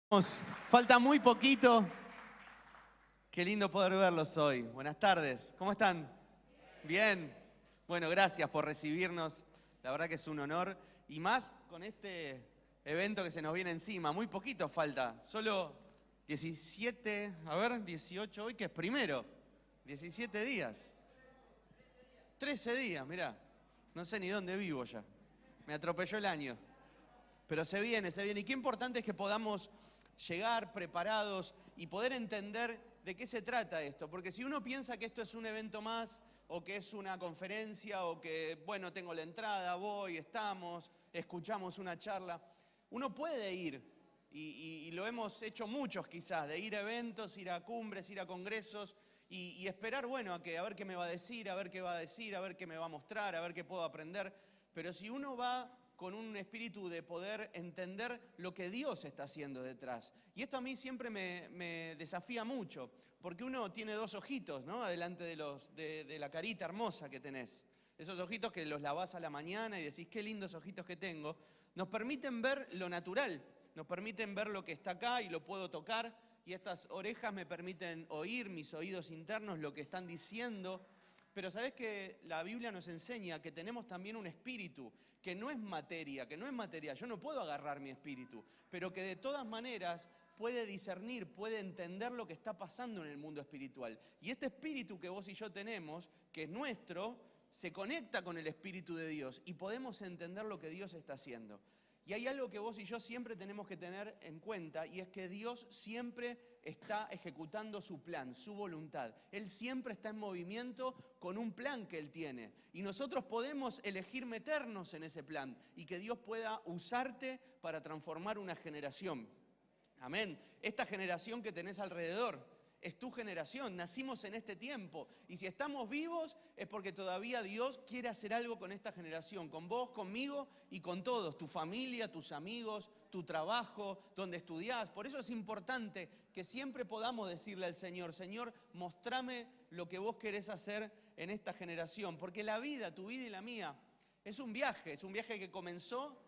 Falta muy poquito. Qué lindo poder verlos hoy. Buenas tardes. ¿Cómo están? Bien. Bueno, gracias por recibirnos. La verdad que es un honor. Y más con este evento que se nos viene encima. Muy poquito falta. Solo 18 hoy, que es primero. 17 días. 13 días, mirá. No sé ni dónde vivo ya. Me atropelló el año. Pero se viene, se viene. Y qué importante es que podamos llegar preparados y poder entender de qué se trata esto. Porque si uno piensa que esto es un evento más, o que es una conferencia, o que, bueno, tengo la entrada, voy, estamos, escuchamos una charla, uno puede ir, y lo hemos hecho muchos quizás, de ir a eventos, ir a cumbres, ir a congresos, y esperar, bueno, a ver qué me va a decir, a ver qué va a decir, a ver qué me va a mostrar, a ver qué puedo aprender. Pero si uno va con un espíritu de poder entender lo que Dios está haciendo detrás. Y esto a mí siempre me desafía mucho, porque uno tiene dos ojitos, ¿no? Adelante de la carita hermosa que tenés. Esos ojitos que los lavás a la mañana y decís, qué lindos ojitos que tengo. Nos permiten ver lo natural, nos permiten ver lo que está acá y lo puedo tocar. Y estas orejas me permiten oír, mis oídos internos, lo que están diciendo. Pero ¿sabés que la Biblia nos enseña que tenemos también un espíritu, que no es materia, que no es material? Yo no puedo agarrar mi espíritu, pero que de todas maneras puede discernir, puede entender lo que está pasando en el mundo espiritual. Y este espíritu que vos y yo tenemos, que es nuestro, se conecta con el espíritu de Dios y podemos entender lo que Dios está haciendo. Y hay algo que vos y yo siempre tenemos que tener en cuenta, y es que Dios siempre está ejecutando su plan, su voluntad. Él siempre está en movimiento con un plan que Él tiene. Y nosotros podemos elegir meternos en ese plan y que Dios pueda usarte para transformar una generación. Amén. Esta generación que tenés alrededor es tu generación, nacimos en este tiempo. Y si estamos vivos es porque todavía Dios quiere hacer algo con esta generación, con vos, conmigo y con todos, tu familia, tus amigos, tu trabajo, donde estudiás. Por eso es importante que siempre podamos decirle al Señor, Señor, mostrame lo que vos querés hacer en esta generación. Porque la vida, tu vida y la mía, es un viaje que comenzó,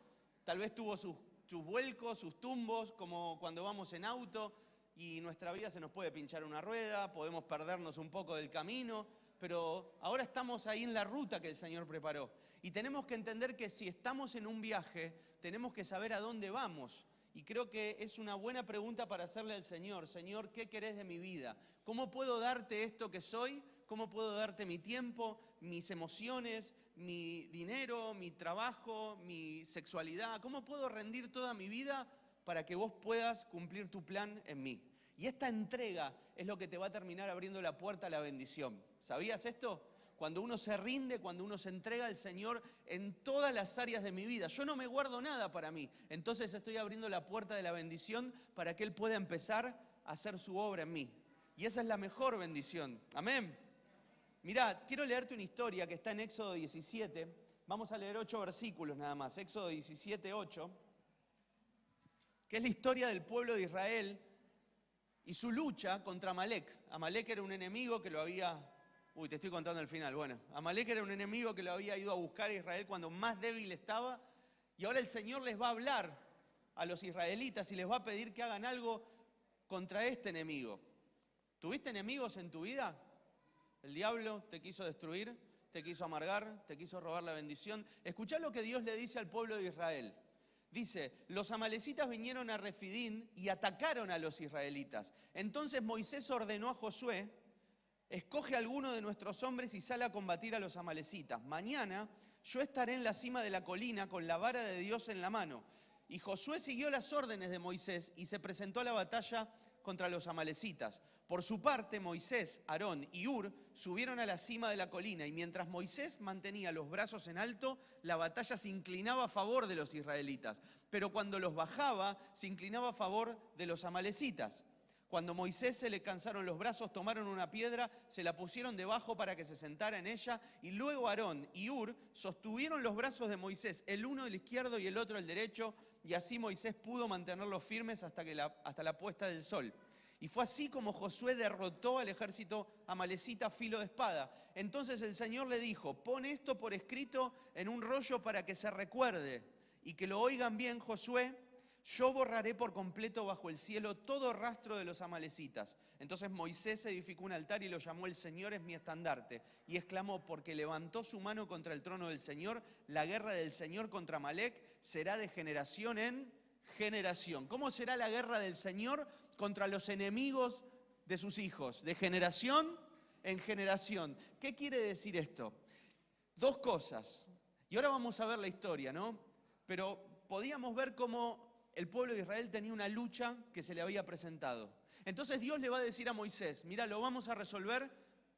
tal vez tuvo sus vuelcos, sus tumbos, como cuando vamos en auto, y nuestra vida se nos puede pinchar una rueda, podemos perdernos un poco del camino, pero ahora estamos ahí en la ruta que el Señor preparó. Y tenemos que entender que si estamos en un viaje, tenemos que saber a dónde vamos. Y creo que es una buena pregunta para hacerle al Señor. Señor, ¿qué querés de mi vida? ¿Cómo puedo darte esto que soy? ¿Cómo puedo darte mi tiempo, mis emociones, mi dinero, mi trabajo, mi sexualidad? ¿Cómo puedo rendir toda mi vida para que vos puedas cumplir tu plan en mí? Y esta entrega es lo que te va a terminar abriendo la puerta a la bendición. ¿Sabías esto? Cuando uno se rinde, cuando uno se entrega al Señor en todas las áreas de mi vida. Yo no me guardo nada para mí. Entonces estoy abriendo la puerta de la bendición para que Él pueda empezar a hacer su obra en mí. Y esa es la mejor bendición. Amén. Mirá, quiero leerte una historia que está en Éxodo 17. Vamos a leer 8 versículos nada más. Éxodo 17, 8. Que es la historia del pueblo de Israel y su lucha contra Amalek. Amalek era un enemigo que lo había... te estoy contando el final. Bueno, Amalek era un enemigo que lo había ido a buscar a Israel cuando más débil estaba. Y ahora el Señor les va a hablar a los israelitas y les va a pedir que hagan algo contra este enemigo. ¿Tuviste enemigos en tu vida? El diablo te quiso destruir, te quiso amargar, te quiso robar la bendición. Escuchá lo que Dios le dice al pueblo de Israel. Dice, los amalecitas vinieron a Refidín y atacaron a los israelitas. Entonces Moisés ordenó a Josué, escoge a alguno de nuestros hombres y sale a combatir a los amalecitas. Mañana yo estaré en la cima de la colina con la vara de Dios en la mano. Y Josué siguió las órdenes de Moisés y se presentó a la batalla contra los amalecitas. Por su parte, Moisés, Aarón y Hur subieron a la cima de la colina y mientras Moisés mantenía los brazos en alto, la batalla se inclinaba a favor de los israelitas. Pero cuando los bajaba, se inclinaba a favor de los amalecitas. Cuando Moisés se le cansaron los brazos, tomaron una piedra, se la pusieron debajo para que se sentara en ella, y luego Aarón y Hur sostuvieron los brazos de Moisés, el uno el izquierdo y el otro el derecho, y así Moisés pudo mantenerlos firmes hasta la puesta del sol. Y fue así como Josué derrotó al ejército amalecita a filo de espada. Entonces el Señor le dijo, pon esto por escrito en un rollo para que se recuerde y que lo oigan bien, Josué. Yo borraré por completo bajo el cielo todo rastro de los amalecitas. Entonces Moisés edificó un altar y lo llamó: el Señor es mi estandarte. Y exclamó: porque levantó su mano contra el trono del Señor, la guerra del Señor contra Amalec será de generación en generación. ¿Cómo será la guerra del Señor contra los enemigos de sus hijos? De generación en generación. ¿Qué quiere decir esto? Dos cosas. Y ahora vamos a ver la historia, ¿no? Pero podíamos ver cómo el pueblo de Israel tenía una lucha que se le había presentado. Entonces Dios le va a decir a Moisés: mira, lo vamos a resolver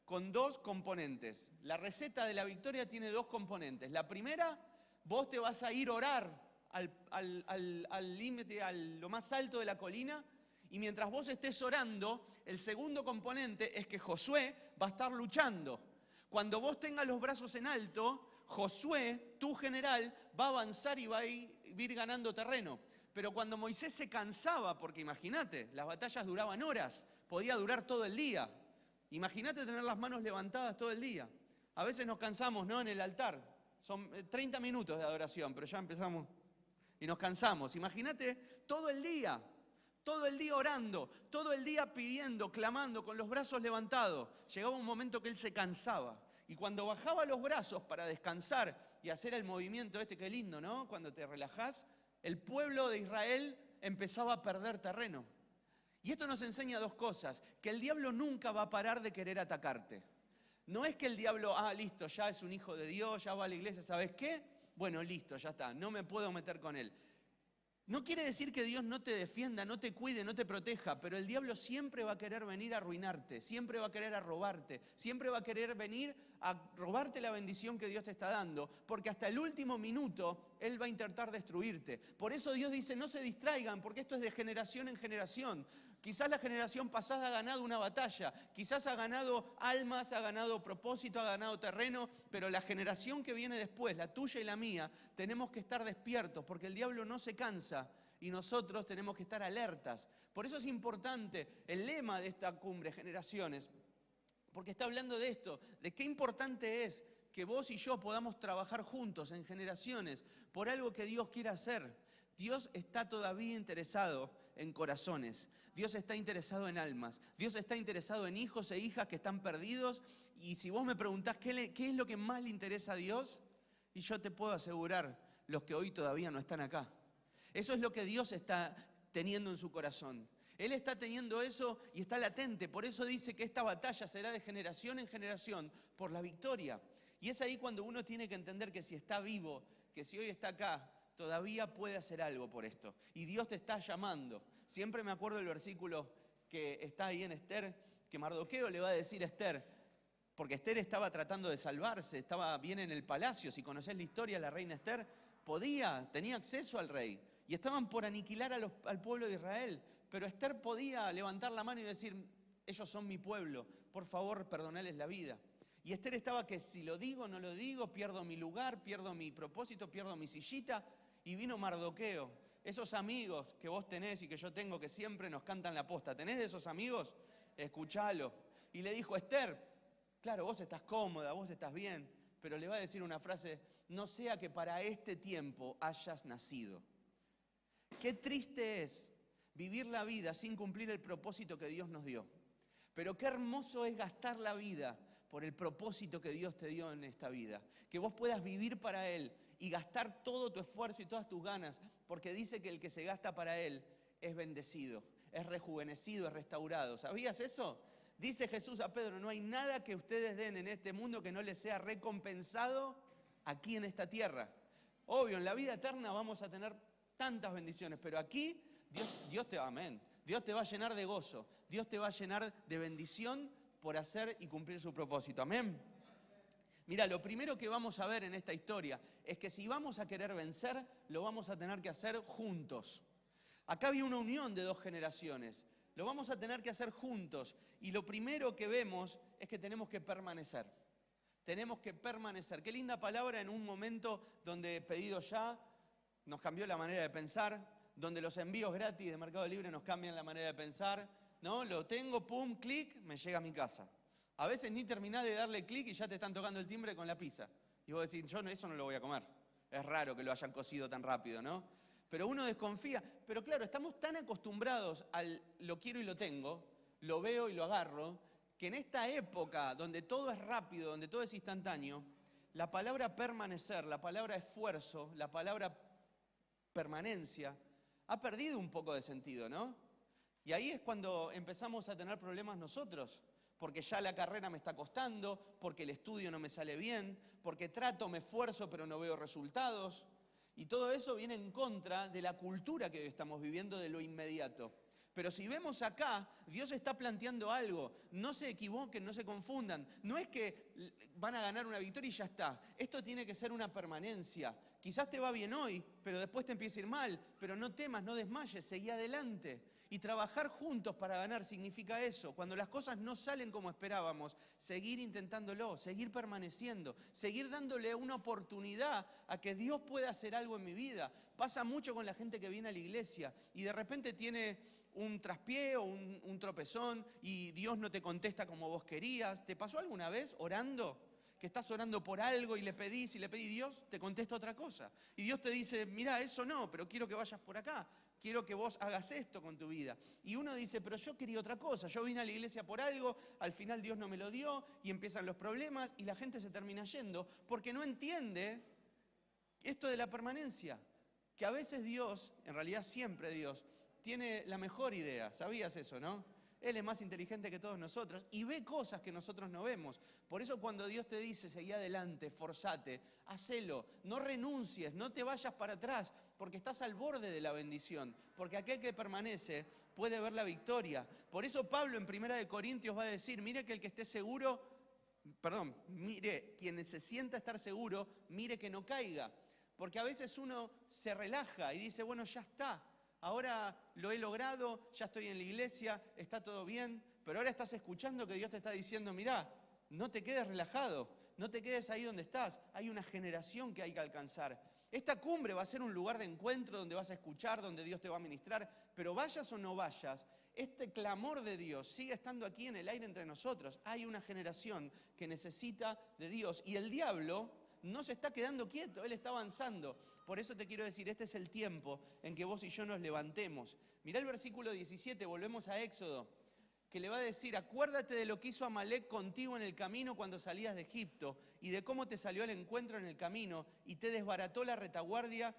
con dos componentes. La receta de la victoria tiene dos componentes. La primera, vos te vas a ir a orar al límite, a lo más alto de la colina, y mientras vos estés orando, el segundo componente es que Josué va a estar luchando. Cuando vos tengas los brazos en alto, Josué, tu general, va a avanzar y va a ir ganando terreno. Pero cuando Moisés se cansaba, porque imagínate, las batallas duraban horas, podía durar todo el día. Imagínate tener las manos levantadas todo el día. A veces nos cansamos, ¿no? En el altar. Son 30 minutos de adoración, pero ya empezamos y nos cansamos. Imagínate todo el día orando, todo el día pidiendo, clamando, con los brazos levantados. Llegaba un momento que él se cansaba. Y cuando bajaba los brazos para descansar y hacer el movimiento este, qué lindo, ¿no? Cuando te relajás, el pueblo de Israel empezaba a perder terreno. Y esto nos enseña dos cosas: que el diablo nunca va a parar de querer atacarte. No es que el diablo, listo, ya es un hijo de Dios, ya va a la iglesia, ¿sabes qué? Bueno, listo, ya está, no me puedo meter con él. No quiere decir que Dios no te defienda, no te cuide, no te proteja, pero el diablo siempre va a querer venir a arruinarte, siempre va a querer a robarte, siempre va a querer venir a robarte la bendición que Dios te está dando, porque hasta el último minuto Él va a intentar destruirte. Por eso Dios dice: no se distraigan, porque esto es de generación en generación. Quizás la generación pasada ha ganado una batalla, quizás ha ganado almas, ha ganado propósito, ha ganado terreno, pero la generación que viene después, la tuya y la mía, tenemos que estar despiertos, porque el diablo no se cansa y nosotros tenemos que estar alertas. Por eso es importante el lema de esta cumbre, generaciones, porque está hablando de esto, de qué importante es que vos y yo podamos trabajar juntos en generaciones por algo que Dios quiere hacer. Dios está todavía interesado en corazones, Dios está interesado en almas, Dios está interesado en hijos e hijas que están perdidos. Y si vos me preguntás qué es lo que más le interesa a Dios, y yo te puedo asegurar, los que hoy todavía no están acá. Eso es lo que Dios está teniendo en su corazón. Él está teniendo eso y está latente. Por eso dice que esta batalla será de generación en generación por la victoria. Y es ahí cuando uno tiene que entender que si está vivo, que si hoy está acá, todavía puede hacer algo por esto. Y Dios te está llamando. Siempre me acuerdo del versículo que está ahí en Esther, que Mardoqueo le va a decir a Esther, porque Esther estaba tratando de salvarse, estaba bien en el palacio. Si conocés la historia, la reina Esther tenía acceso al rey. Y estaban por aniquilar al pueblo de Israel. Pero Esther podía levantar la mano y decir: ellos son mi pueblo, por favor, perdonales la vida. Y Esther estaba que si lo digo, no lo digo, pierdo mi lugar, pierdo mi propósito, pierdo mi sillita. Y vino Mardoqueo, esos amigos que vos tenés y que yo tengo, que siempre nos cantan la posta. ¿Tenés de esos amigos? Escuchalo. Y le dijo: Esther, claro, vos estás cómoda, vos estás bien, pero le va a decir una frase: no sea que para este tiempo hayas nacido. Qué triste es vivir la vida sin cumplir el propósito que Dios nos dio. Pero qué hermoso es gastar la vida por el propósito que Dios te dio en esta vida. Que vos puedas vivir para Él y gastar todo tu esfuerzo y todas tus ganas, porque dice que el que se gasta para Él es bendecido, es rejuvenecido, es restaurado. ¿Sabías eso? Dice Jesús a Pedro: no hay nada que ustedes den en este mundo que no les sea recompensado aquí en esta tierra. Obvio, en la vida eterna vamos a tener tantas bendiciones, pero aquí Dios te va a llenar de gozo, Dios te va a llenar de bendición por hacer y cumplir su propósito. Amén. Mira, lo primero que vamos a ver en esta historia es que si vamos a querer vencer, lo vamos a tener que hacer juntos. Acá había una unión de dos generaciones. Lo vamos a tener que hacer juntos. Y lo primero que vemos es que tenemos que permanecer. Tenemos que permanecer. Qué linda palabra en un momento donde Pedido Ya nos cambió la manera de pensar, donde los envíos gratis de Mercado Libre nos cambian la manera de pensar, ¿no? Lo tengo, pum, clic, me llega a mi casa. A veces ni terminás de darle clic y ya te están tocando el timbre con la pizza. Y vos decís: yo eso no lo voy a comer. Es raro que lo hayan cocido tan rápido, ¿no? Pero uno desconfía. Pero claro, estamos tan acostumbrados al lo quiero y lo tengo, lo veo y lo agarro, que en esta época donde todo es rápido, donde todo es instantáneo, la palabra permanecer, la palabra esfuerzo, la palabra permanencia, ha perdido un poco de sentido, ¿no? Y ahí es cuando empezamos a tener problemas nosotros, porque ya la carrera me está costando, porque el estudio no me sale bien, porque trato, me esfuerzo, pero no veo resultados. Y todo eso viene en contra de la cultura que hoy estamos viviendo de lo inmediato. Pero si vemos acá, Dios está planteando algo. No se equivoquen, no se confundan. No es que van a ganar una victoria y ya está. Esto tiene que ser una permanencia. Quizás te va bien hoy, pero después te empieza a ir mal. Pero no temas, no desmayes, seguí adelante. Y trabajar juntos para ganar significa eso. Cuando las cosas no salen como esperábamos, seguir intentándolo, seguir permaneciendo, seguir dándole una oportunidad a que Dios pueda hacer algo en mi vida. Pasa mucho con la gente que viene a la iglesia y de repente tiene un traspié o un tropezón y Dios no te contesta como vos querías. ¿Te pasó alguna vez orando? Que estás orando por algo y le pedís y Dios te contesta otra cosa. Y Dios te dice, mirá, eso no, pero quiero que vayas por acá. Quiero que vos hagas esto con tu vida. Y uno dice, pero yo quería otra cosa. Yo vine a la iglesia por algo, al final Dios no me lo dio y empiezan los problemas y la gente se termina yendo porque no entiende esto de la permanencia. Que a veces Dios, en realidad siempre Dios, tiene la mejor idea. ¿Sabías eso, no? Él es más inteligente que todos nosotros y ve cosas que nosotros no vemos. Por eso cuando Dios te dice, seguí adelante, forzate, hacelo, no renuncies, no te vayas para atrás, porque estás al borde de la bendición, porque aquel que permanece puede ver la victoria. Por eso Pablo en 1 Corintios va a decir, mire que el que esté seguro, mire, quien se sienta estar seguro, mire que no caiga. Porque a veces uno se relaja y dice, bueno, ya está. Ahora lo he logrado, ya estoy en la iglesia, está todo bien, pero ahora estás escuchando que Dios te está diciendo, mirá, no te quedes relajado, no te quedes ahí donde estás, hay una generación que hay que alcanzar. Esta cumbre va a ser un lugar de encuentro donde vas a escuchar, donde Dios te va a ministrar, pero vayas o no vayas, este clamor de Dios sigue estando aquí en el aire entre nosotros. Hay una generación que necesita de Dios y el diablo no se está quedando quieto, él está avanzando. Por eso te quiero decir, este es el tiempo en que vos y yo nos levantemos. Mirá el versículo 17, volvemos a Éxodo, que le va a decir, acuérdate de lo que hizo Amalek contigo en el camino cuando salías de Egipto y de cómo te salió al encuentro en el camino y te desbarató la retaguardia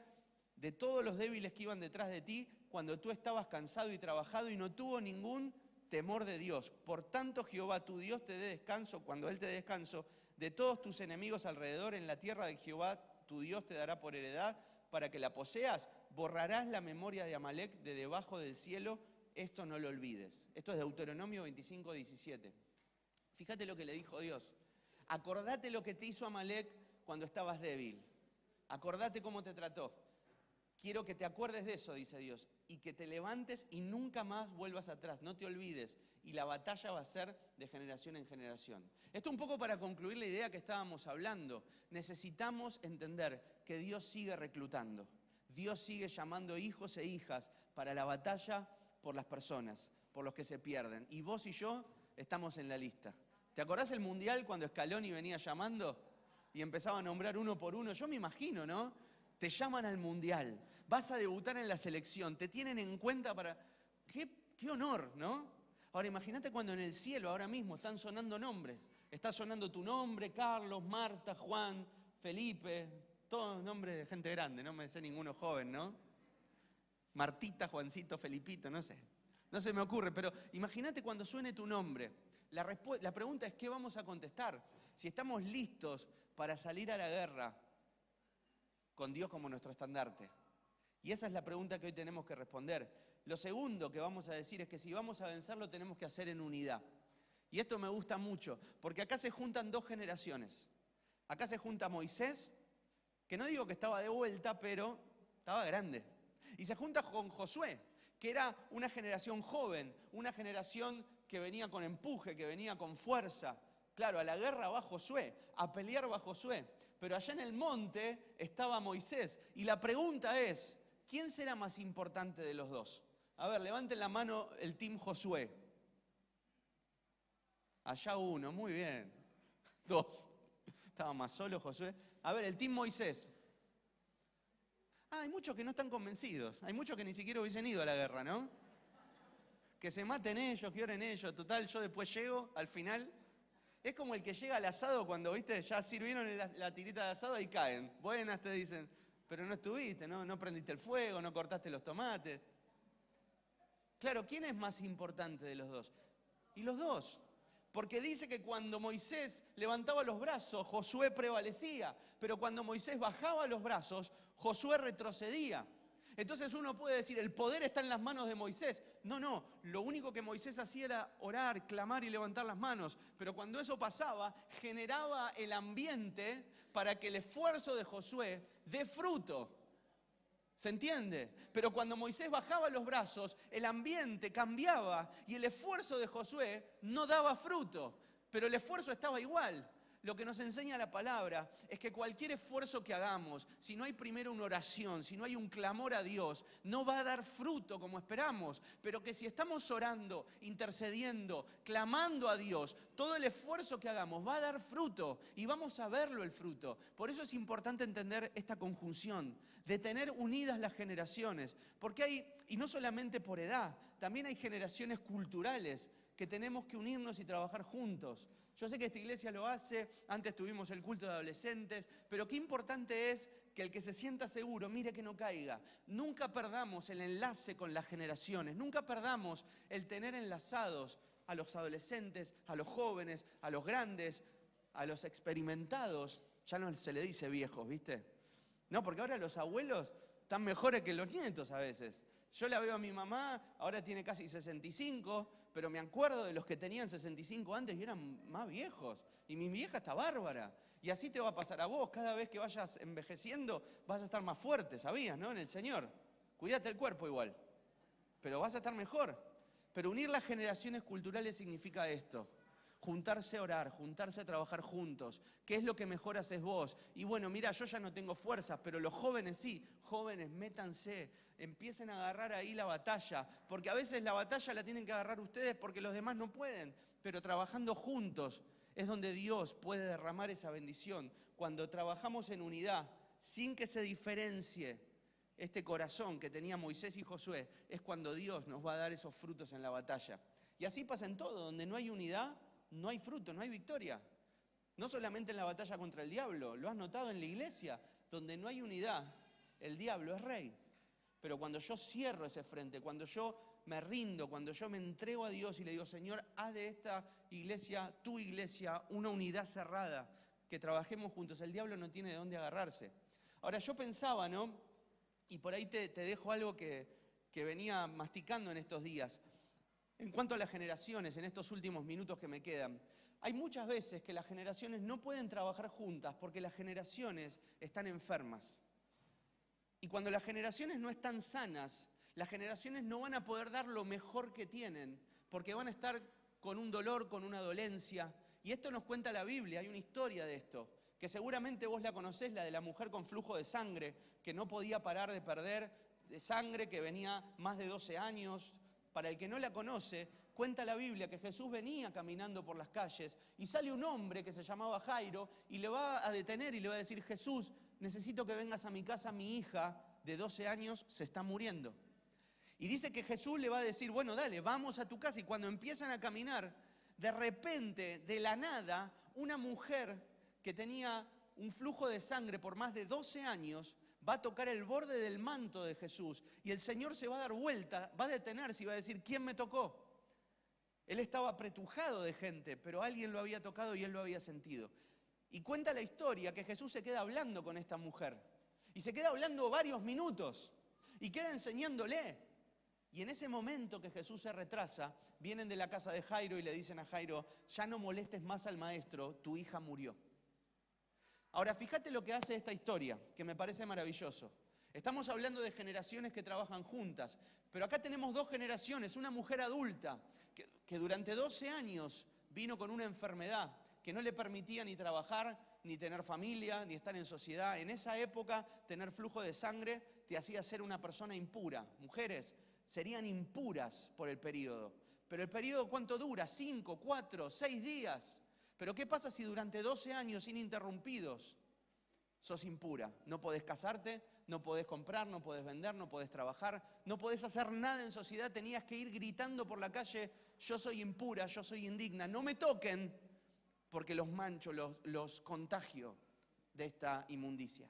de todos los débiles que iban detrás de ti cuando tú estabas cansado y trabajado y no tuvo ningún temor de Dios. Por tanto, Jehová tu Dios te dé descanso, cuando Él te dé descanso, de todos tus enemigos alrededor en la tierra de Jehová tu Dios te dará por heredad para que la poseas. Borrarás la memoria de Amalek de debajo del cielo, esto no lo olvides. Esto es Deuteronomio 25, 17. Fíjate lo que le dijo Dios. Acordate lo que te hizo Amalek cuando estabas débil. Acordate cómo te trató. Quiero que te acuerdes de eso, dice Dios, y que te levantes y nunca más vuelvas atrás, no te olvides. Y la batalla va a ser de generación en generación. Esto un poco para concluir la idea que estábamos hablando. Necesitamos entender que Dios sigue reclutando. Dios sigue llamando hijos e hijas para la batalla por las personas, por los que se pierden. Y vos y yo estamos en la lista. ¿Te acordás el Mundial cuando Scaloni venía llamando y empezaba a nombrar uno por uno? Yo me imagino, ¿no? Te llaman al Mundial, vas a debutar en la selección, te tienen en cuenta para... ¡Qué honor!, ¿no? Ahora imagínate cuando en el cielo ahora mismo están sonando nombres. Está sonando tu nombre, Carlos, Marta, Juan, Felipe, todos nombres de gente grande, no me sé ninguno joven, ¿no? Martita, Juancito, Felipito, no sé. No se me ocurre, pero imagínate cuando suene tu nombre. La pregunta es, ¿qué vamos a contestar? Si estamos listos para salir a la guerra con Dios como nuestro estandarte. Y esa es la pregunta que hoy tenemos que responder. Lo segundo que vamos a decir es que si vamos a vencerlo tenemos que hacer en unidad. Y esto me gusta mucho, porque acá se juntan dos generaciones. Acá se junta Moisés, que no digo que estaba de vuelta, pero estaba grande. Y se junta con Josué, que era una generación joven, una generación que venía con empuje, que venía con fuerza. Claro, a la guerra va Josué, a pelear va Josué. Pero allá en el monte estaba Moisés. Y la pregunta es, ¿quién será más importante de los dos? A ver, levanten la mano el team Josué. Allá uno, muy bien. Dos. Estaba más solo Josué. A ver, el team Moisés. Ah, hay muchos que no están convencidos. Hay muchos que ni siquiera hubiesen ido a la guerra, ¿no? Que se maten ellos, que oren ellos. Total, yo después llego, al final. Es como el que llega al asado cuando, viste, ya sirvieron la tirita de asado y caen. Buenas, te dicen, pero no estuviste, no prendiste el fuego, no cortaste los tomates. Claro, ¿quién es más importante de los dos? Y los dos. Porque dice que cuando Moisés levantaba los brazos, Josué prevalecía. Pero cuando Moisés bajaba los brazos, Josué retrocedía. Entonces uno puede decir, el poder está en las manos de Moisés. No, lo único que Moisés hacía era orar, clamar y levantar las manos. Pero cuando eso pasaba, generaba el ambiente para que el esfuerzo de Josué dé fruto. ¿Se entiende? Pero cuando Moisés bajaba los brazos, el ambiente cambiaba y el esfuerzo de Josué no daba fruto. Pero el esfuerzo estaba igual. Lo que nos enseña la palabra es que cualquier esfuerzo que hagamos, si no hay primero una oración, si no hay un clamor a Dios, no va a dar fruto como esperamos. Pero que si estamos orando, intercediendo, clamando a Dios, todo el esfuerzo que hagamos va a dar fruto y vamos a verlo el fruto. Por eso es importante entender esta conjunción de tener unidas las generaciones. Porque hay, y no solamente por edad, también hay generaciones culturales que tenemos que unirnos y trabajar juntos. Yo sé que esta iglesia lo hace, antes tuvimos el culto de adolescentes, pero qué importante es que el que se sienta seguro, mire que no caiga. Nunca perdamos el enlace con las generaciones, nunca perdamos el tener enlazados a los adolescentes, a los jóvenes, a los grandes, a los experimentados. Ya no se le dice viejos, ¿viste? No, porque ahora los abuelos están mejores que los nietos a veces. Yo la veo a mi mamá, ahora tiene casi 65, pero me acuerdo de los que tenían 65 antes y eran más viejos. Y mi vieja está bárbara. Y así te va a pasar a vos. Cada vez que vayas envejeciendo vas a estar más fuerte, ¿sabías, no? En el Señor. Cuídate el cuerpo igual, pero vas a estar mejor. Pero unir las generaciones culturales significa esto. Juntarse a orar, juntarse a trabajar juntos. ¿Qué es lo que mejor haces vos? Y bueno, mira, yo ya no tengo fuerzas, pero los jóvenes sí. Jóvenes, métanse, empiecen a agarrar ahí la batalla. Porque a veces la batalla la tienen que agarrar ustedes porque los demás no pueden. Pero trabajando juntos es donde Dios puede derramar esa bendición. Cuando trabajamos en unidad, sin que se diferencie este corazón que tenía Moisés y Josué, es cuando Dios nos va a dar esos frutos en la batalla. Y así pasa en todo, donde no hay unidad, no hay fruto, no hay victoria. No solamente en la batalla contra el diablo, lo has notado en la iglesia, donde no hay unidad, el diablo es rey. Pero cuando yo cierro ese frente, cuando yo me rindo, cuando yo me entrego a Dios y le digo, Señor, haz de esta iglesia, tu iglesia, una unidad cerrada, que trabajemos juntos, el diablo no tiene de dónde agarrarse. Ahora yo pensaba, ¿no? Y por ahí te dejo algo que venía masticando en estos días. En cuanto a las generaciones, en estos últimos minutos que me quedan, hay muchas veces que las generaciones no pueden trabajar juntas porque las generaciones están enfermas. Y cuando las generaciones no están sanas, las generaciones no van a poder dar lo mejor que tienen porque van a estar con un dolor, con una dolencia. Y esto nos cuenta la Biblia, hay una historia de esto, que seguramente vos la conocés, la de la mujer con flujo de sangre, que no podía parar de perder de sangre, que venía más de 12 años. Para el que no la conoce, cuenta la Biblia que Jesús venía caminando por las calles y sale un hombre que se llamaba Jairo y le va a detener y le va a decir, Jesús, necesito que vengas a mi casa, mi hija de 12 años se está muriendo. Y dice que Jesús le va a decir, bueno, dale, vamos a tu casa. Y cuando empiezan a caminar, de repente, de la nada, una mujer que tenía un flujo de sangre por más de 12 años, va a tocar el borde del manto de Jesús y el Señor se va a dar vuelta, va a detenerse y va a decir, ¿quién me tocó? Él estaba apretujado de gente, pero alguien lo había tocado y él lo había sentido. Y cuenta la historia que Jesús se queda hablando con esta mujer y se queda hablando varios minutos y queda enseñándole. Y en ese momento que Jesús se retrasa, vienen de la casa de Jairo y le dicen a Jairo, ya no molestes más al maestro, tu hija murió. Ahora, fíjate lo que hace esta historia, que me parece maravilloso. Estamos hablando de generaciones que trabajan juntas, pero acá tenemos dos generaciones, una mujer adulta que durante 12 años vino con una enfermedad que no le permitía ni trabajar, ni tener familia, ni estar en sociedad. En esa época, tener flujo de sangre te hacía ser una persona impura. Mujeres serían impuras por el periodo. Pero el periodo, ¿cuánto dura? 5, 4, 6 días. Pero ¿qué pasa si durante 12 años ininterrumpidos sos impura? No podés casarte, no podés comprar, no podés vender, no podés trabajar, no podés hacer nada en sociedad, tenías que ir gritando por la calle, yo soy impura, yo soy indigna, no me toquen, porque los mancho, los contagio de esta inmundicia.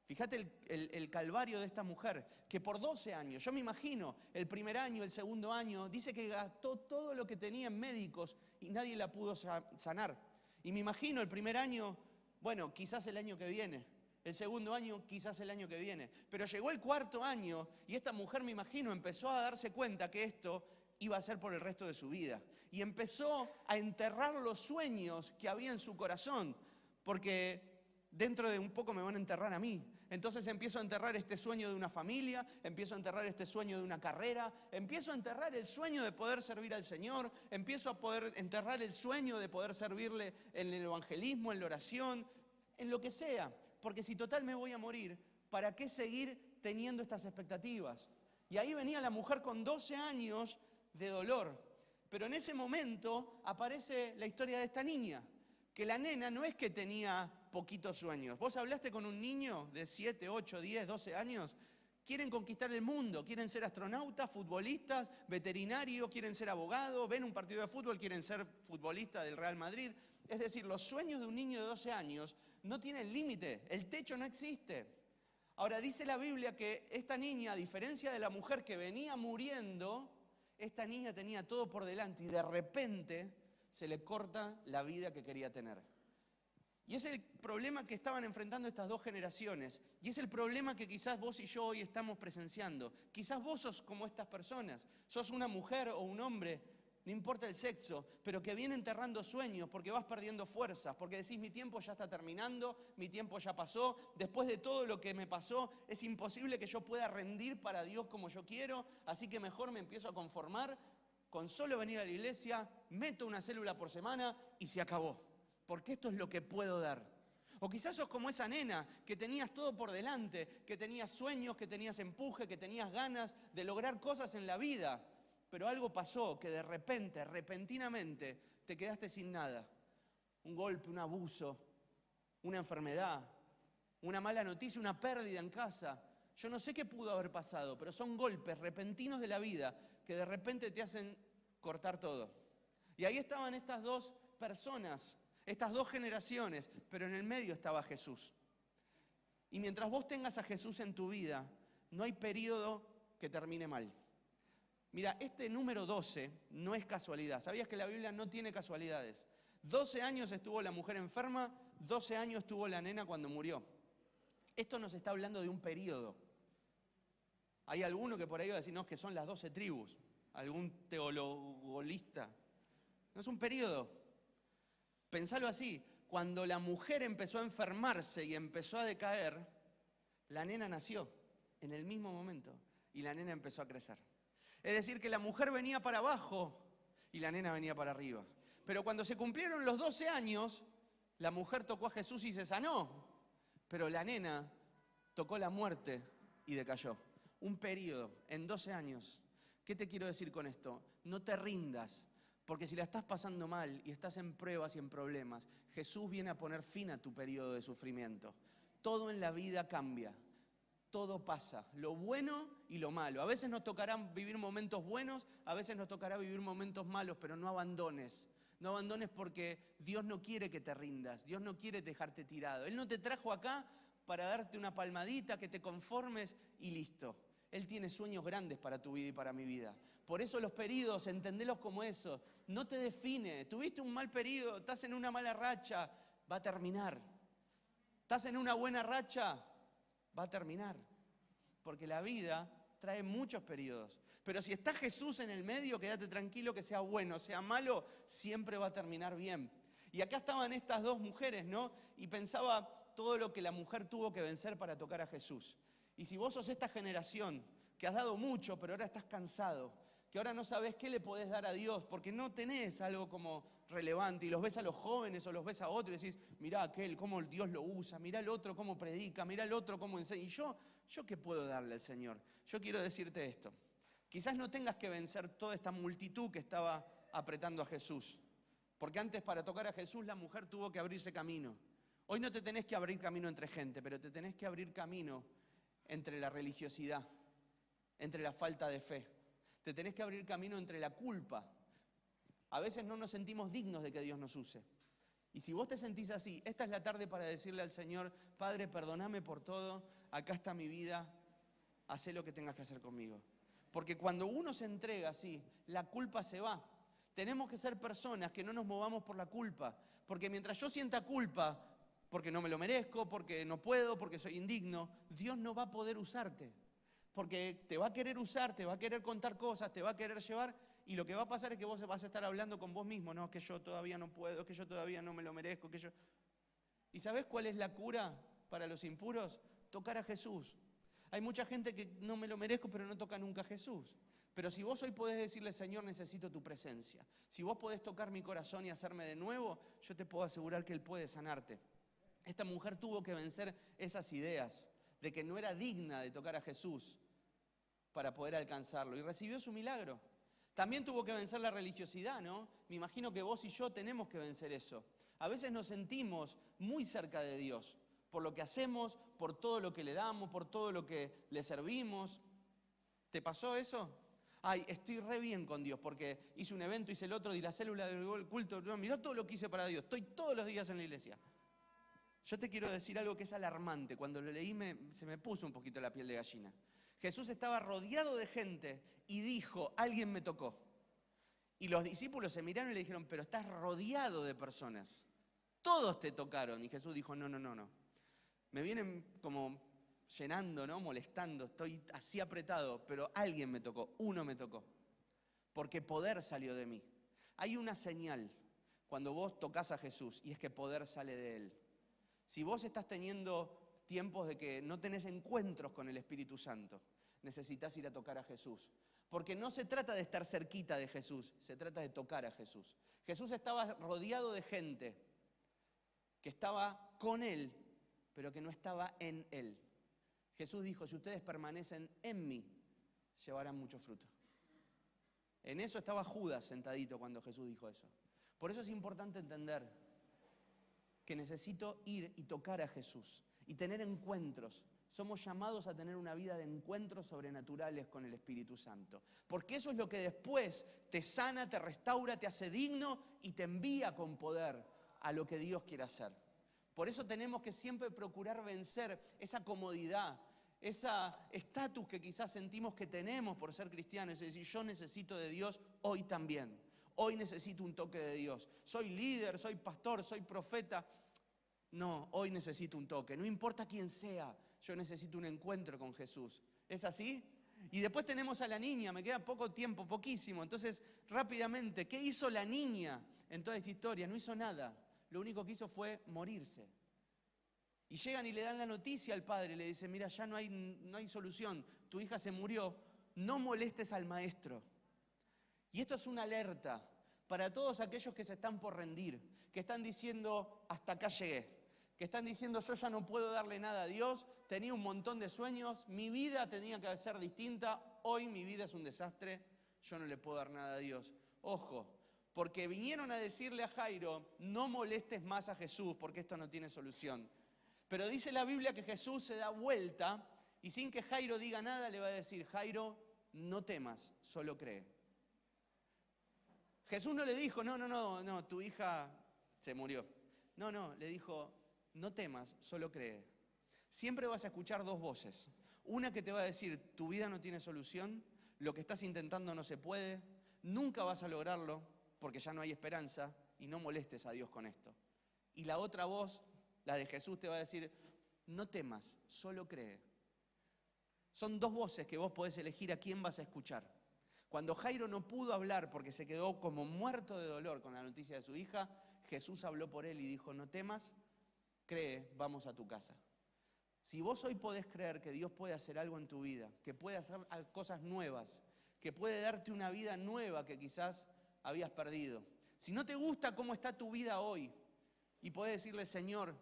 Fíjate el calvario de esta mujer, que por 12 años, yo me imagino, el primer año, el segundo año, dice que gastó todo lo que tenía en médicos y nadie la pudo sanar. Y me imagino el primer año, bueno, quizás el año que viene, el segundo año, quizás el año que viene. Pero llegó el cuarto año y esta mujer, me imagino, empezó a darse cuenta que esto iba a ser por el resto de su vida. Y empezó a enterrar los sueños que había en su corazón, porque dentro de un poco me van a enterrar a mí. Entonces empiezo a enterrar este sueño de una familia, empiezo a enterrar este sueño de una carrera, empiezo a enterrar el sueño de poder servir al Señor, empiezo a poder enterrar el sueño de poder servirle en el evangelismo, en la oración, en lo que sea. Porque si total me voy a morir, ¿para qué seguir teniendo estas expectativas? Y ahí venía la mujer con 12 años de dolor. Pero en ese momento aparece la historia de esta niña, que la nena no es que tenía poquitos sueños. Vos hablaste con un niño de 7, 8, 10, 12 años, quieren conquistar el mundo, quieren ser astronautas, futbolistas, veterinarios, quieren ser abogados, ven un partido de fútbol, quieren ser futbolistas del Real Madrid. Es decir, los sueños de un niño de 12 años no tienen límite, el techo no existe. Ahora dice la Biblia que esta niña, a diferencia de la mujer que venía muriendo, esta niña tenía todo por delante y de repente se le corta la vida que quería tener. Y es el problema que estaban enfrentando estas dos generaciones. Y es el problema que quizás vos y yo hoy estamos presenciando. Quizás vos sos como estas personas. Sos una mujer o un hombre, no importa el sexo, pero que viene enterrando sueños porque vas perdiendo fuerzas, porque decís mi tiempo ya está terminando, mi tiempo ya pasó, después de todo lo que me pasó es imposible que yo pueda rendir para Dios como yo quiero, así que mejor me empiezo a conformar con solo venir a la iglesia, meto una célula por semana y se acabó. Porque esto es lo que puedo dar. O quizás sos como esa nena que tenías todo por delante, que tenías sueños, que tenías empuje, que tenías ganas de lograr cosas en la vida. Pero algo pasó que de repente, repentinamente, te quedaste sin nada. Un golpe, un abuso, una enfermedad, una mala noticia, una pérdida en casa. Yo no sé qué pudo haber pasado, pero son golpes repentinos de la vida que de repente te hacen cortar todo. Y ahí estaban estas dos personas, estas dos generaciones, pero en el medio estaba Jesús. Y mientras vos tengas a Jesús en tu vida, no hay periodo que termine mal. Mira, este número 12 no es casualidad. ¿Sabías que la Biblia no tiene casualidades? 12 años estuvo la mujer enferma, 12 años estuvo la nena cuando murió. Esto nos está hablando de un periodo. Hay alguno que por ahí va a decir, no, que son las 12 tribus. Algún teologolista. No es un periodo. Pensalo así, cuando la mujer empezó a enfermarse y empezó a decaer, la nena nació en el mismo momento y la nena empezó a crecer. Es decir, que la mujer venía para abajo y la nena venía para arriba. Pero cuando se cumplieron los 12 años, la mujer tocó a Jesús y se sanó, pero la nena tocó la muerte y decayó. Un periodo en 12 años. ¿Qué te quiero decir con esto? No te rindas. Porque si la estás pasando mal y estás en pruebas y en problemas, Jesús viene a poner fin a tu periodo de sufrimiento. Todo en la vida cambia, todo pasa, lo bueno y lo malo. A veces nos tocará vivir momentos buenos, a veces nos tocará vivir momentos malos, pero no abandones. No abandones porque Dios no quiere que te rindas, Dios no quiere dejarte tirado. Él no te trajo acá para darte una palmadita, que te conformes y listo. Él tiene sueños grandes para tu vida y para mi vida. Por eso los periodos, entendelos como eso. No te define. Tuviste un mal periodo, estás en una mala racha, va a terminar. Estás en una buena racha, va a terminar. Porque la vida trae muchos periodos. Pero si está Jesús en el medio, quédate tranquilo, que sea bueno, sea malo, siempre va a terminar bien. Y acá estaban estas dos mujeres, ¿no? Y pensaba todo lo que la mujer tuvo que vencer para tocar a Jesús. Y si vos sos esta generación que has dado mucho, pero ahora estás cansado, que ahora no sabés qué le podés dar a Dios, porque no tenés algo como relevante, y los ves a los jóvenes o los ves a otros y decís, mirá aquel, cómo Dios lo usa, mirá el otro cómo predica, mirá el otro cómo enseña. Y yo ¿qué puedo darle al Señor? Yo quiero decirte esto. Quizás no tengas que vencer toda esta multitud que estaba apretando a Jesús. Porque antes, para tocar a Jesús, la mujer tuvo que abrirse camino. Hoy no te tenés que abrir camino entre gente, pero te tenés que abrir camino entre la religiosidad, entre la falta de fe. Te tenés que abrir camino entre la culpa. A veces no nos sentimos dignos de que Dios nos use. Y si vos te sentís así, esta es la tarde para decirle al Señor, Padre, perdóname por todo, acá está mi vida, hacé lo que tengas que hacer conmigo. Porque cuando uno se entrega así, la culpa se va. Tenemos que ser personas que no nos movamos por la culpa. Porque mientras yo sienta culpa, porque no me lo merezco, porque no puedo, porque soy indigno, Dios no va a poder usarte. Porque te va a querer usar, te va a querer contar cosas, te va a querer llevar, y lo que va a pasar es que vos vas a estar hablando con vos mismo, no, que yo todavía no puedo, que yo todavía no me lo merezco, que yo... ¿Y sabés cuál es la cura para los impuros? Tocar a Jesús. Hay mucha gente que no me lo merezco, pero no toca nunca a Jesús. Pero si vos hoy podés decirle, Señor, necesito tu presencia. Si vos podés tocar mi corazón y hacerme de nuevo, yo te puedo asegurar que Él puede sanarte. Esta mujer tuvo que vencer esas ideas de que no era digna de tocar a Jesús para poder alcanzarlo. Y recibió su milagro. También tuvo que vencer la religiosidad, ¿no? Me imagino que vos y yo tenemos que vencer eso. A veces nos sentimos muy cerca de Dios, por lo que hacemos, por todo lo que le damos, por todo lo que le servimos. ¿Te pasó eso? Ay, estoy re bien con Dios, porque hice un evento, hice el otro, di la célula del culto, mirá todo lo que hice para Dios, estoy todos los días en la iglesia. Yo te quiero decir algo que es alarmante, cuando lo leí se me puso un poquito la piel de gallina. Jesús estaba rodeado de gente y dijo, alguien me tocó. Y los discípulos se miraron y le dijeron, pero estás rodeado de personas. Todos te tocaron. Y Jesús dijo, no. Me vienen como llenando, ¿no? Molestando, estoy así apretado, pero alguien me tocó, uno me tocó. Porque poder salió de mí. Hay una señal cuando vos tocas a Jesús y es que poder sale de Él. Si vos estás teniendo tiempos de que no tenés encuentros con el Espíritu Santo, necesitas ir a tocar a Jesús. Porque no se trata de estar cerquita de Jesús, se trata de tocar a Jesús. Jesús estaba rodeado de gente que estaba con Él, pero que no estaba en Él. Jesús dijo, si ustedes permanecen en mí, llevarán mucho fruto. En eso estaba Judas sentadito cuando Jesús dijo eso. Por eso es importante entender que necesito ir y tocar a Jesús y tener encuentros. Somos llamados a tener una vida de encuentros sobrenaturales con el Espíritu Santo. Porque eso es lo que después te sana, te restaura, te hace digno y te envía con poder a lo que Dios quiere hacer. Por eso tenemos que siempre procurar vencer esa comodidad, esa estatus que quizás sentimos que tenemos por ser cristianos. Es decir, yo necesito de Dios hoy también. Hoy necesito un toque de Dios. Soy líder, soy pastor, soy profeta. No, hoy necesito un toque. No importa quién sea, yo necesito un encuentro con Jesús. ¿Es así? Y después tenemos a la niña, me queda poco tiempo, poquísimo. Entonces, rápidamente, ¿qué hizo la niña en toda esta historia? No hizo nada. Lo único que hizo fue morirse. Y llegan y le dan la noticia al padre, le dicen, mira, ya no hay solución, tu hija se murió, no molestes al maestro. Y esto es una alerta para todos aquellos que se están por rendir, que están diciendo, hasta acá llegué, que están diciendo, yo ya no puedo darle nada a Dios, tenía un montón de sueños, mi vida tenía que ser distinta, hoy mi vida es un desastre, yo no le puedo dar nada a Dios. Ojo, porque vinieron a decirle a Jairo, no molestes más a Jesús, porque esto no tiene solución. Pero dice la Biblia que Jesús se da vuelta y sin que Jairo diga nada le va a decir, Jairo, no temas, solo cree. Jesús no le dijo, no, tu hija se murió. No, le dijo, no temas, solo cree. Siempre vas a escuchar dos voces. Una que te va a decir, tu vida no tiene solución, lo que estás intentando no se puede, nunca vas a lograrlo porque ya no hay esperanza y no molestes a Dios con esto. Y la otra voz, la de Jesús, te va a decir, no temas, solo cree. Son dos voces que vos podés elegir a quién vas a escuchar. Cuando Jairo no pudo hablar porque se quedó como muerto de dolor con la noticia de su hija, Jesús habló por él y dijo, no temas, cree, vamos a tu casa. Si vos hoy podés creer que Dios puede hacer algo en tu vida, que puede hacer cosas nuevas, que puede darte una vida nueva que quizás habías perdido. Si no te gusta cómo está tu vida hoy y podés decirle, Señor,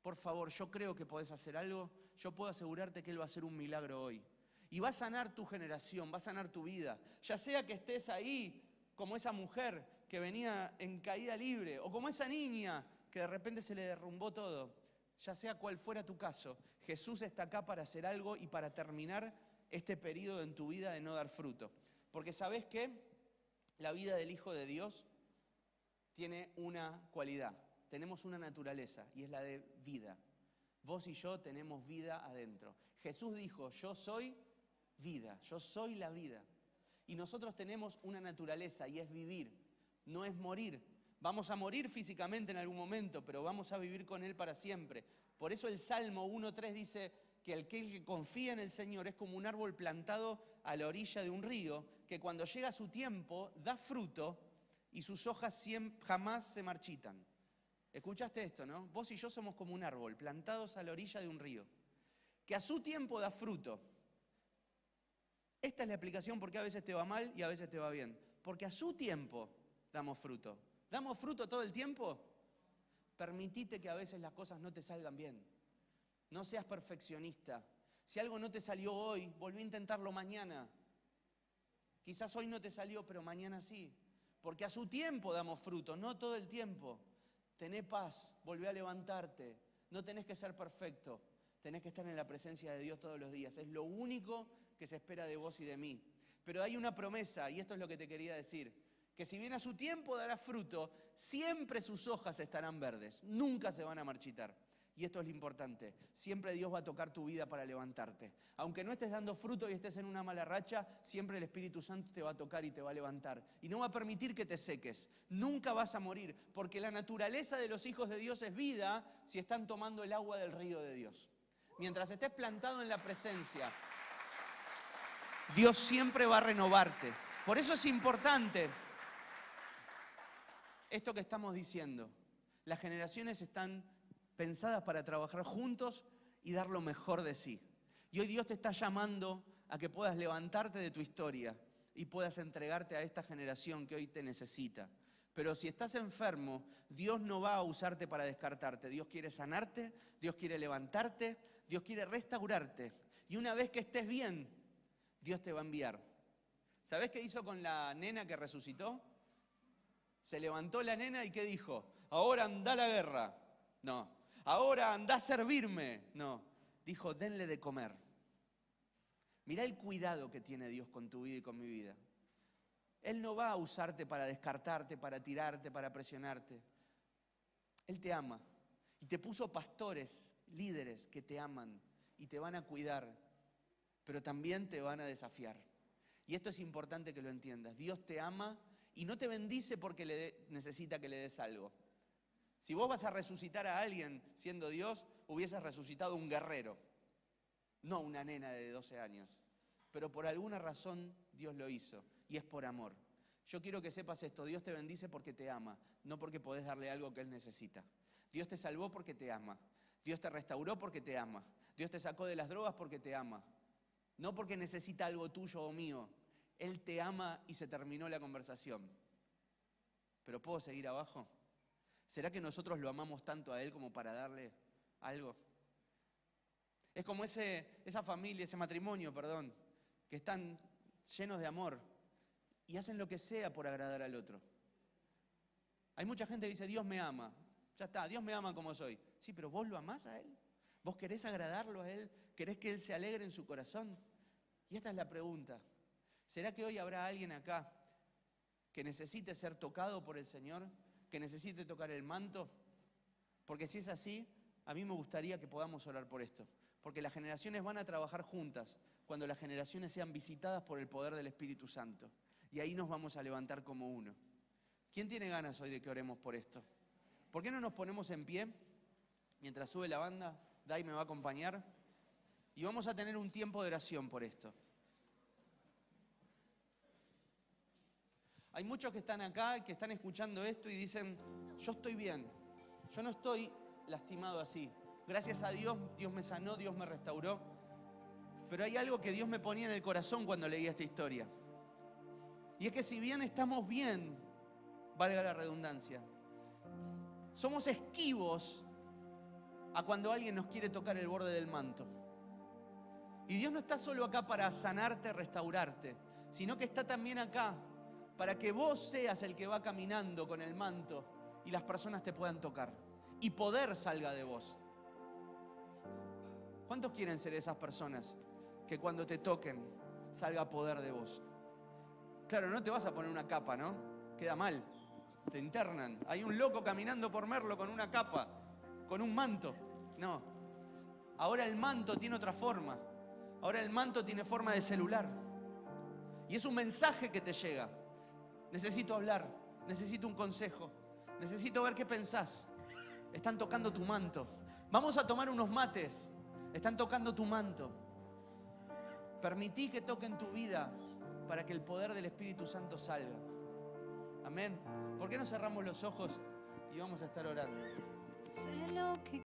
por favor, yo creo que podés hacer algo, yo puedo asegurarte que Él va a hacer un milagro hoy. Y va a sanar tu generación, va a sanar tu vida. Ya sea que estés ahí como esa mujer que venía en caída libre, o como esa niña que de repente se le derrumbó todo. ya sea cual fuera tu caso, Jesús está acá para hacer algo y para terminar este periodo en tu vida de no dar fruto. Porque ¿sabés qué? La vida del Hijo de Dios tiene una cualidad. Tenemos una naturaleza y es la de vida. Vos y yo tenemos vida adentro. Jesús dijo, yo soy vida, yo soy la vida. Y nosotros tenemos una naturaleza y es vivir, no es morir. Vamos a morir físicamente en algún momento, pero vamos a vivir con Él para siempre. Por eso el Salmo 1.3 dice que el que confía en el Señor es como un árbol plantado a la orilla de un río, que cuando llega su tiempo da fruto y sus hojas jamás se marchitan. ¿Escuchaste esto, no? Vos y yo somos como un árbol plantados a la orilla de un río, que a su tiempo da fruto. Esta es la explicación por qué a veces te va mal y a veces te va bien. Porque a su tiempo damos fruto. ¿Damos fruto todo el tiempo? Permitite que a veces las cosas no te salgan bien. No seas perfeccionista. Si algo no te salió hoy, volví a intentarlo mañana. Quizás hoy no te salió, pero mañana sí. Porque a su tiempo damos fruto, no todo el tiempo. Tené paz, volvé a levantarte. No tenés que ser perfecto. Tenés que estar en la presencia de Dios todos los días. Es lo único que se espera de vos y de mí. Pero hay una promesa, y esto es lo que te quería decir, que si bien a su tiempo dará fruto, siempre sus hojas estarán verdes, nunca se van a marchitar. Y esto es lo importante, siempre Dios va a tocar tu vida para levantarte. Aunque no estés dando fruto y estés en una mala racha, siempre el Espíritu Santo te va a tocar y te va a levantar. Y no va a permitir que te seques, nunca vas a morir, porque la naturaleza de los hijos de Dios es vida si están tomando el agua del río de Dios. Mientras estés plantado en la presencia, Dios siempre va a renovarte. Por eso es importante esto que estamos diciendo. Las generaciones están pensadas para trabajar juntos y dar lo mejor de sí. Y hoy Dios te está llamando a que puedas levantarte de tu historia y puedas entregarte a esta generación que hoy te necesita. Pero si estás enfermo, Dios no va a usarte para descartarte. Dios quiere sanarte, Dios quiere levantarte, Dios quiere restaurarte. Y una vez que estés bien, Dios te va a enviar. ¿Sabés qué hizo con la nena que resucitó? Se levantó la nena y ¿qué dijo? Ahora anda a la guerra. No. Ahora anda a servirme. No. Dijo, denle de comer. Mirá el cuidado que tiene Dios con tu vida y con mi vida. Él no va a usarte para descartarte, para tirarte, para presionarte. Él te ama. Y te puso pastores, líderes que te aman y te van a cuidar, pero también te van a desafiar. Y esto es importante que lo entiendas. Dios te ama y no te bendice porque necesita que le des algo. Si vos vas a resucitar a alguien siendo Dios, hubieses resucitado un guerrero, no una nena de 12 años. Pero por alguna razón Dios lo hizo y es por amor. Yo quiero que sepas esto, Dios te bendice porque te ama, no porque podés darle algo que Él necesita. Dios te salvó porque te ama. Dios te restauró porque te ama. Dios te sacó de las drogas porque te ama. No porque necesita algo tuyo o mío. Él te ama y se terminó la conversación. ¿Pero puedo seguir abajo? ¿Será que nosotros lo amamos tanto a Él como para darle algo? Es como esa familia, ese matrimonio, que están llenos de amor y hacen lo que sea por agradar al otro. Hay mucha gente que dice, Dios me ama. Ya está, Dios me ama como soy. Sí, pero ¿vos lo amás a Él? ¿Vos querés agradarlo a Él? ¿Querés que Él se alegre en su corazón? Y esta es la pregunta. ¿Será que hoy habrá alguien acá que necesite ser tocado por el Señor? ¿Que necesite tocar el manto? Porque si es así, a mí me gustaría que podamos orar por esto. Porque las generaciones van a trabajar juntas cuando las generaciones sean visitadas por el poder del Espíritu Santo. Y ahí nos vamos a levantar como uno. ¿Quién tiene ganas hoy de que oremos por esto? ¿Por qué no nos ponemos en pie? Mientras sube la banda, Dai me va a acompañar. Y vamos a tener un tiempo de oración por esto. Hay muchos que están acá, que están escuchando esto y dicen, yo estoy bien, yo no estoy lastimado así. Gracias a Dios, Dios me sanó, Dios me restauró. Pero hay algo que Dios me ponía en el corazón cuando leía esta historia. Y es que si bien estamos bien, valga la redundancia, somos esquivos a cuando alguien nos quiere tocar el borde del manto. Y Dios no está solo acá para sanarte, restaurarte, sino que está también acá para que vos seas el que va caminando con el manto y las personas te puedan tocar y poder salga de vos. ¿Cuántos quieren ser esas personas que cuando te toquen salga poder de vos? Claro, no te vas a poner una capa, ¿no? Queda mal. Te internan. Hay un loco caminando por Merlo con una capa, con un manto. No. Ahora el manto tiene otra forma. Ahora el manto tiene forma de celular. Y es un mensaje que te llega. Necesito hablar. Necesito un consejo. Necesito ver qué pensás. Están tocando tu manto. Vamos a tomar unos mates. Están tocando tu manto. Permití que toquen tu vida para que el poder del Espíritu Santo salga. Amén. ¿Por qué no cerramos los ojos y vamos a estar orando? Sé lo que